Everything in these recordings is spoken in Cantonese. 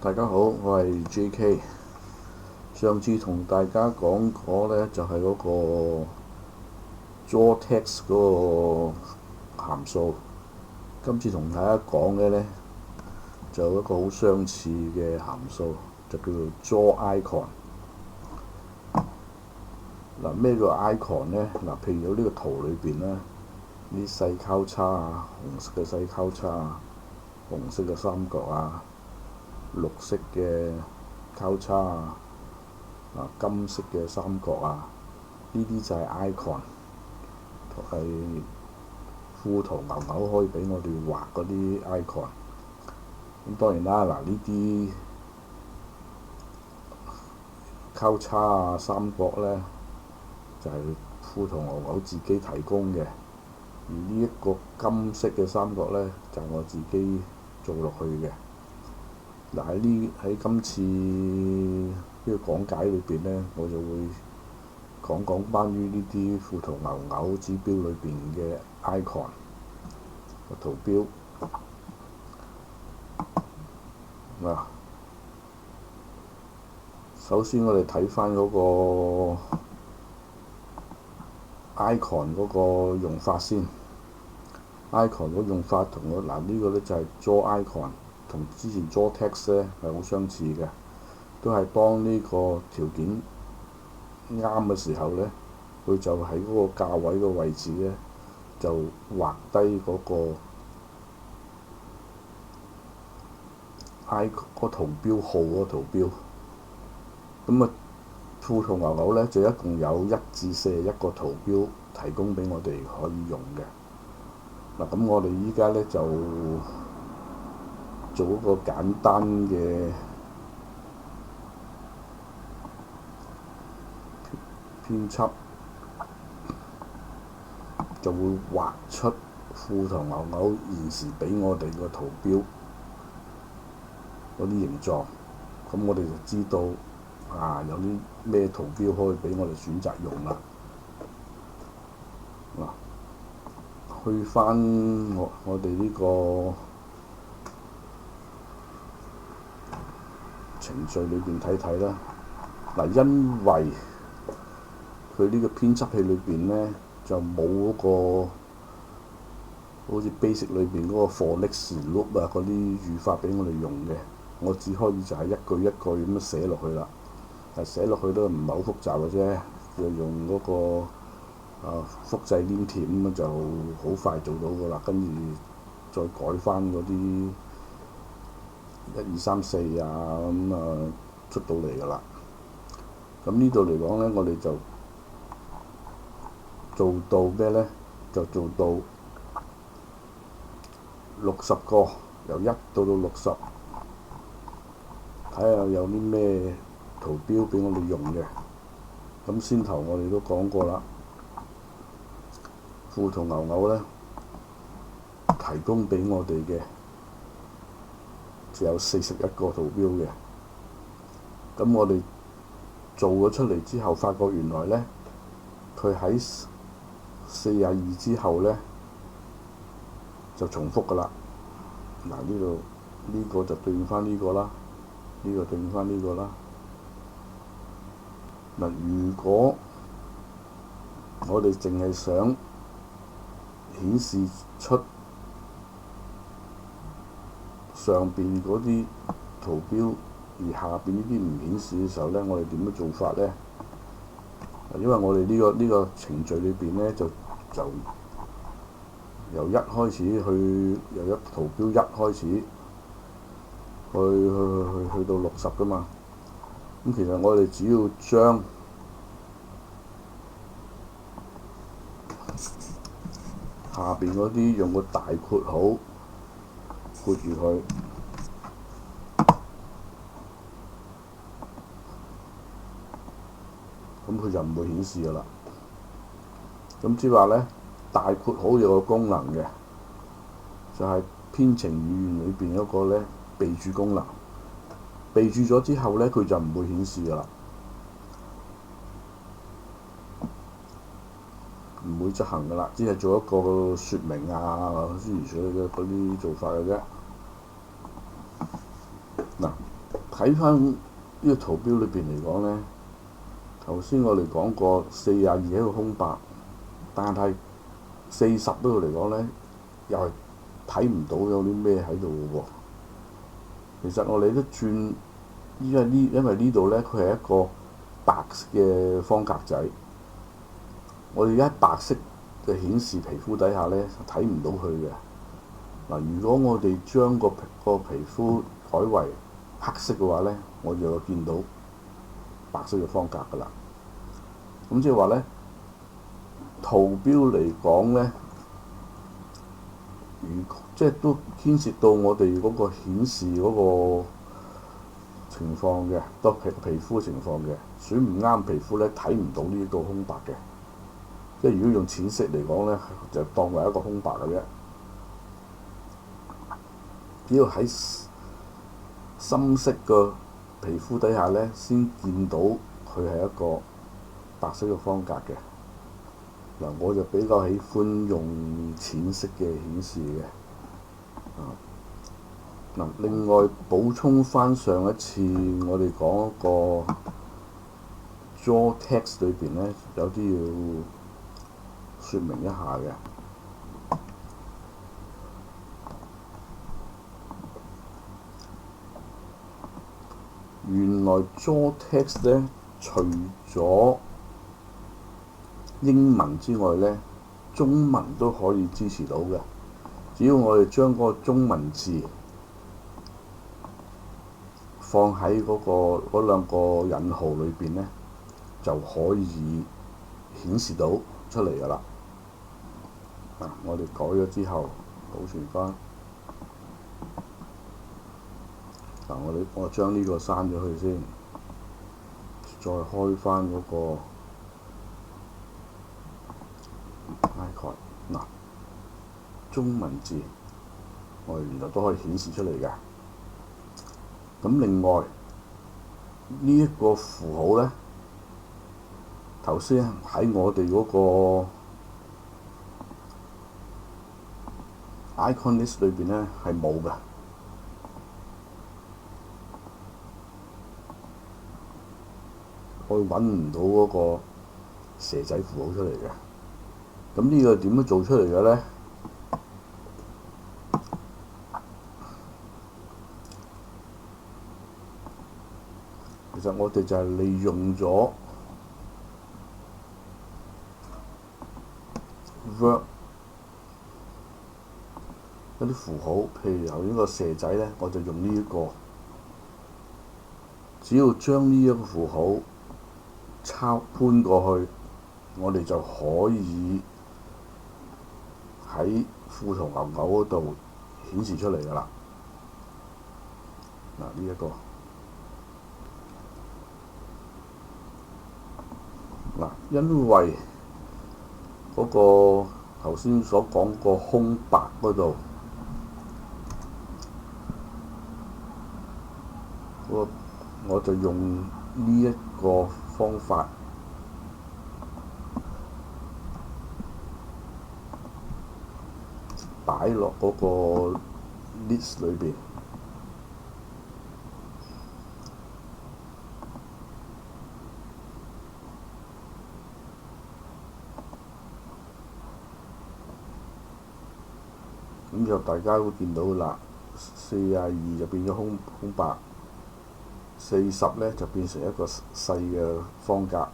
大家好，我係 J.K。上次同大家講過呢，就係嗰個 JAWText 嗰個函數。今次同大家講嘅呢，就有一個好相似嘅函數，就叫做 drawIcon。嗱，咩叫 icon 呢？嗱，譬如有呢個圖裏邊呢，啲細交叉啊，紅色嘅細交叉啊，紅色嘅三角啊，綠色嘅交叉啊，金色嘅三角啊，呢啲就係 icon， 係富圖牛牛可以俾我哋畫嗰啲 icon。咁當然啦，嗱，呢啲交叉啊、三角呢，就係富圖牛牛自己提供嘅，而呢一個金色嘅三角呢，就係我自己做落去嘅。嗱，喺今次呢個講解裏邊呢，我就會講講關於呢啲富圖牛牛指標裏邊嘅 icon 個圖標。嗱，首先我哋睇翻嗰個 icon 嗰個用法先。icon 嗰用法同我呢個呢就係 drawIcon，同之前 JAWText 呢係好相似嘅，都係當呢個條件啱嘅時候呢，佢就喺嗰個價位嘅位置呢，就畫低嗰個個圖標號嗰個圖標。咁啊，富圖牛牛呢，就一共有1至41個圖標提供俾我哋可以用嘅。嗱，咁我哋依家呢，就做一個簡單嘅編輯，就會畫出富圖牛牛現時俾我哋個圖標嗰啲形狀。咁我哋就知道有啲咩圖標可以俾我哋選擇用啦。嗱，去翻我哋呢個程序裏邊睇睇啦。嗱，因為佢呢個編輯器裏邊呢，就冇嗰個好似 Basic 裏邊嗰個 for next loop 啊嗰啲語法俾我哋用嘅，我只可以就係一句一句咁樣寫落去啦。但寫落去都唔係好複雜嘅啫，就用嗰個複製黏貼咁就好快做到噶啦。跟住再改翻嗰啲1、2、3、4咁出到嚟噶啦。咁呢度嚟講呢，我哋就做到咩呢？就做到60個，由1到60，睇下有啲咩圖標俾我哋用嘅。咁先頭我哋都講過啦，富圖牛牛呢，提供俾我哋嘅就有41個圖標嘅。咁我哋做咗出嚟之後，發覺原來呢，佢喺42之後呢，就重複噶啦。嗱，呢度呢個就對應翻呢個啦，呢個對應翻呢個啦。嗱，如果我哋淨係想顯示出上邊嗰啲圖標，而下邊呢啲唔顯示嘅時候呢，我哋點樣做法呢？因為我哋呢個程序裏邊呢，就由1開始由圖標1開始去到60噶嘛。咁其實我哋只要將下邊嗰啲用個大括號括住佢，咁佢就唔會顯示噶啦。咁即係話呢，大括號有個功能嘅，就係編程語言裏邊嗰個呢備註功能。備註咗之後呢，佢就唔會顯示噶啦，唔會執行噶啦，只係做一個説明啊諸如此類嘅嗰啲做法嘅啫。嗱，睇翻呢個圖表裏邊嚟講呢，頭先我哋講過42喺度空白，但係40嗰度嚟講呢，又係睇唔到有啲咩喺度嘅喎。其實我哋都轉，因為呢度呢，佢係一個白色嘅方格仔，我哋而家白色嘅顯示皮膚底下呢，睇唔到佢嘅。嗱，如果我哋將個皮膚改為黑色嘅話呢，我就會見到白色嘅方格㗎啦。咁即係話呢，圖標嚟講呢，即係都牽涉到我哋嗰個顯示嗰個情況嘅，個皮膚情況嘅。選唔啱皮膚呢，睇唔到呢個空白嘅。即係如果用淺色嚟講呢，就當為一個空白嘅啫。只要喺深色嘅皮膚底下呢，先見到佢係一個白色嘅方格嘅。嗱，我就比較喜歡用淺色嘅顯示嘅。嗱，另外補充翻上一次我哋講嗰個 draw text 裏邊呢，有啲要説明一下嘅。原來 draw text 呢，除咗英文之外呢，中文都可以支持到嘅。只要我哋將嗰個中文字放喺嗰兩個引號裏邊呢，就可以顯示到出嚟㗎啦。我哋改咗之後，保存翻。我將呢個刪咗佢先，再開翻嗰個 icon。嗱，中文字我哋原來都可以顯示出嚟嘅。咁另外呢一個符號呢，頭先喺我哋嗰個 icon list 裏邊呢係冇嘅。我揾唔到嗰個蛇仔符號出嚟嘅。咁呢個點樣做出嚟嘅呢？其實我哋就係利用咗 Word 一啲符號，譬如由呢個蛇仔呢，我就用呢一個，只要將呢一個符號搬過去，我哋就可以喺富圖牛牛嗰度顯示出嚟㗎啦。嗱，呢一個嗱，因為嗰個頭先所講個空白嗰度，我就用呢一個方法擺落嗰個 list 裏邊。咁就大家會見到啦，42就變咗空白，40呢就變成一個細嘅方格。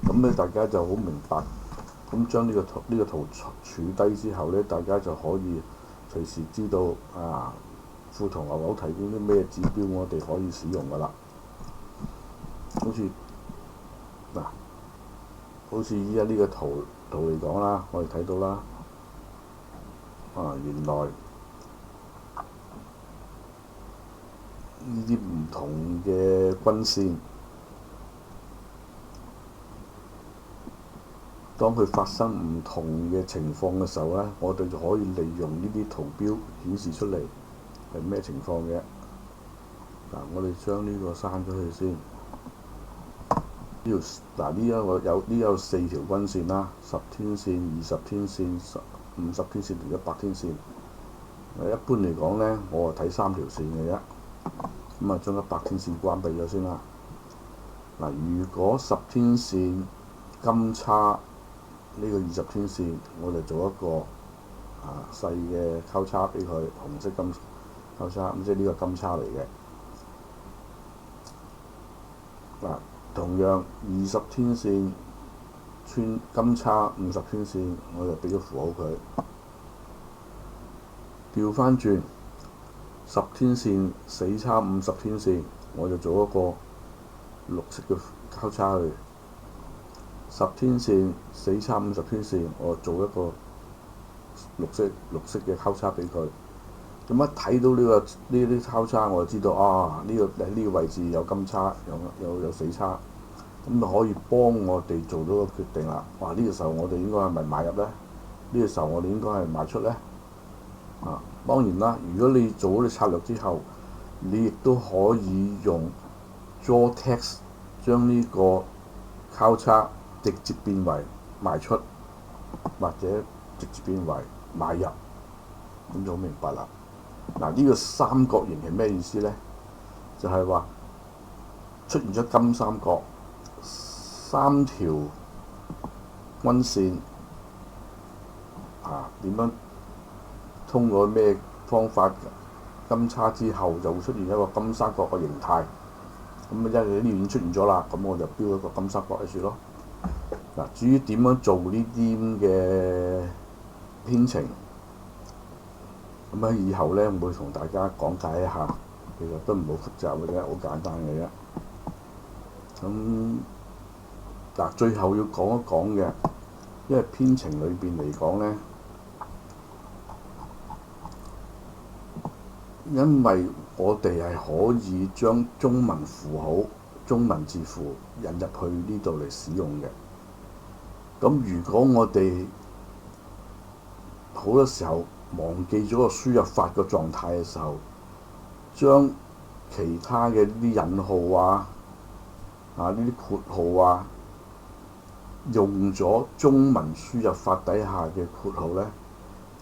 咁咧大家就好明白。咁將呢個圖儲低之後呢，大家就可以隨時知道富圖牛牛提供啲咩指標，我哋可以使用㗎啦。好似依家呢個圖嚟講啦，我哋睇到啦，原來呢啲唔同嘅均線，當佢發生唔同嘅情況嘅時候呢，我哋就可以利用呢啲圖標顯示出嚟係咩情況嘅。我哋將呢個刪咗佢先。呢有4條均線啦，10天線、20天線、50天線同100天線。一般嚟講呢，我係睇3條線嘅啫。咁啊將個白天線關閉咗先啦。嗱，如果10天線金叉呢個20天線，我哋做一個細嘅交叉俾佢，紅色金交叉，咁即係呢個金叉嚟嘅。嗱，同樣20天線穿金叉50天線，我就俾咗符號佢。調翻轉10天線死叉50天線，我就做一個綠色嘅交叉去。10天線死叉50天線，我做一個綠色嘅交叉俾佢。咁一睇到呢啲交叉，我就知道呢個位置有金叉，有死叉，咁就可以幫我哋做到個決定啦。呢個時候我哋應該係咪買入呢？呢個時候我哋應該係賣出呢？當然啦，如果你做咗啲策略之後，你亦都可以用 draw text 將呢個交叉直接變為賣出，或者直接變為買入，咁就好明白啦。呢個三角形係咩意思呢？就係話出現咗金三角，3條均線點樣通過咩方法金叉之後就會出現一個金三角嘅形態。咁因為呢邊出現咗啦，咁我就標一個金三角喺處咯。至於點樣做呢啲咁嘅編程，咁喺以後呢，我會同大家講解一下，其實都唔好複雜嘅啫，好簡單嘅啫。咁最後要講一講嘅，因為編程裏邊嚟講呢，因為我哋係可以將中文符號、中文字符引入去呢度嚟使用嘅。咁如果我哋好多時候忘記咗個輸入法個狀態嘅時候，將其他嘅呢啲引號呢啲括號用咗中文輸入法底下嘅括號呢，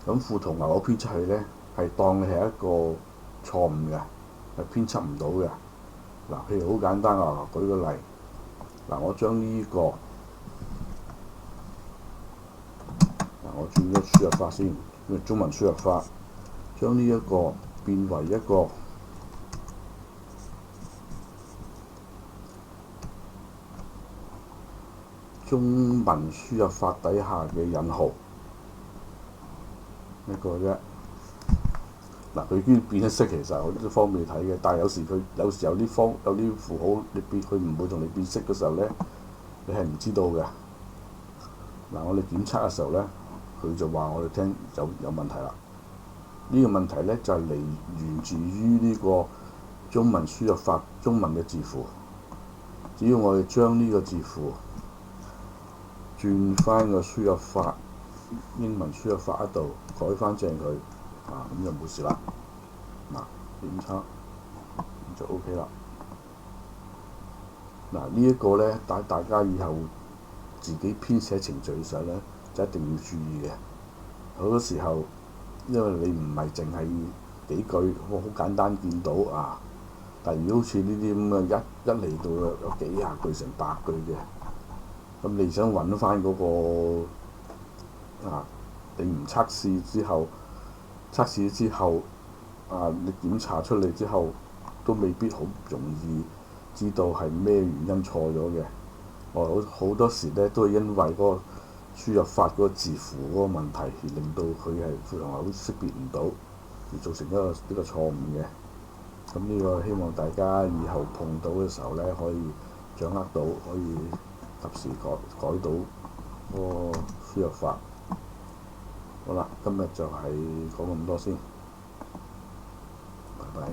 咁副圖牛編出去呢，係當係一個錯誤嘅，係編輯唔到嘅。譬如好簡單舉個例，我將呢個我轉咗輸入法先，中文輸入法，將呢一個變為一個中文輸入法底下嘅引號一個啫。佢已經變咗色，其實我都方便睇嘅，但係有時有啲符號佢唔會同你變色嘅時候呢，你係唔知道嘅。我哋檢測嘅時候呢，佢就話我哋聽有問題啦。呢個問題呢，就係源自於呢個中文輸入法中文嘅字符。只要我哋將呢個字符轉翻個輸入法英文輸入法嗰度改翻正佢，咁就冇事啦。檢測咁就 OK 啦。呢一個呢，大家以後自己編寫程序嘅時候呢，就一定要注意嘅。好多時候，因為你唔係淨係幾句，好簡單見到但如果好似呢啲咁嘅一嚟到有幾廿句成100句嘅，咁你想揾翻嗰個你唔測試之後，你檢查出嚟之後都未必好容易知道係咩原因錯咗嘅。好多時呢，都係因為嗰個輸入法嗰個字符嗰個問題，而令到佢係副圖牛識別唔到，而造成一個錯誤嘅。咁呢個希望大家以後碰到嘅時候呢，可以掌握到，可以及時改到嗰個輸入法。好啦，今日就係講咁多先，拜拜。